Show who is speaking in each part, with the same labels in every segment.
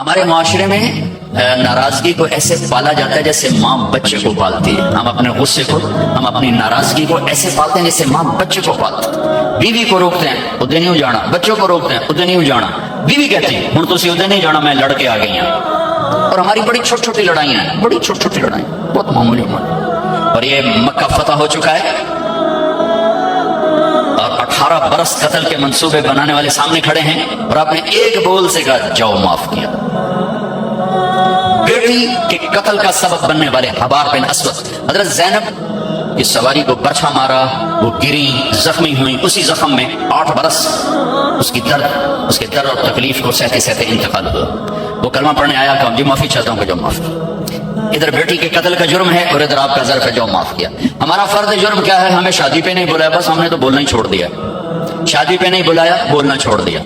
Speaker 1: ہمارے معاشرے میں ناراضگی کو ایسے پالا جاتا ہے جیسے ماں بچے کو پالتی ہے. ہم اپنے غصے کو، ہم اپنی ناراضگی کو ایسے پالتے ہیں جیسے ماں بچے کو پالتی. بیوی کو روکتے ہیں ادھر نہیں جانا، بچوں کو روکتے ہیں ادھر نہیں جانا. بیوی کہتی ہے ہوں تسی ادھر نہیں جانا، میں لڑ کے آ گئی ہوں. اور ہماری بڑی چھوٹی چھوٹی لڑائیاں ہیں، بڑی چھوٹی چھوٹی لڑائیاں، بہت معمولی معمولی. اور یہ مکہ فتح ہو چکا ہے اور 18 برس قتل کے منصوبے بنانے والے سامنے کھڑے ہیں اور آپ نے ایک بول سے کہا جاؤ معاف کیا. بیٹی کے قتل کا سبب بننے والے حبار بن اسود، حضرت زینب کی سواری کو برچھا مارا، وہ گری، زخمی ہوئی. اسی زخم میں 8 برس اس کے درد اور تکلیف کو سہتے سہتے انتقال ہوا. وہ کلمہ پڑھنے آیا کہ جی معافی چاہتا ہوں کہ جو معاف کیا. ادھر بیٹی کے قتل کا جرم ہے اور ادھر آپ کا ظرف ہے جو معاف کیا. ہمارا فرض جرم کیا ہے؟ ہمیں شادی پہ نہیں بلایا، بس ہم نے تو بولنا ہی چھوڑ دیا. شادی پہ نہیں بلایا، بولنا چھوڑ دیا.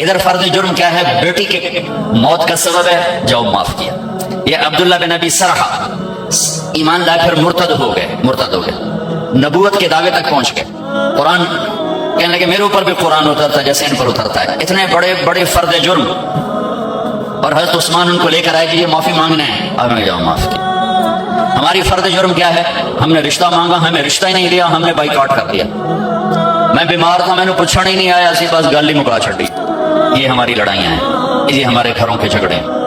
Speaker 1: ادھر فرض جرم کیا ہے؟ بیٹی کے موت کا سبب ہے، جو معاف کیا. یہ عبداللہ بن ابی سرحہ ایمان لائے پھر مرتد ہو گئے، نبوت کے دعوے تک پہنچ گئے. قرآن کہنے لگے میرے اوپر بھی قرآن اترتا جیسے ان پر اترتا ہے. اتنے بڑے بڑے فرض جرم. اور حضرت عثمان ان کو لے کر آئے کہ یہ معافی مانگنا ہے، اب میں جاؤ معاف کیا. ہماری فرض جرم کیا ہے؟ ہم نے رشتہ مانگا، ہمیں رشتہ ہی نہیں دیا، ہم نے بائیکاٹ کر دیا. میں بیمار تھا، میں نے پوچھنا ہی نہیں آیا، اسی بس گل ہی مکا چھڑی. یہ ہماری لڑائیاں ہیں، یہ ہمارے گھروں کے جھگڑے ہیں.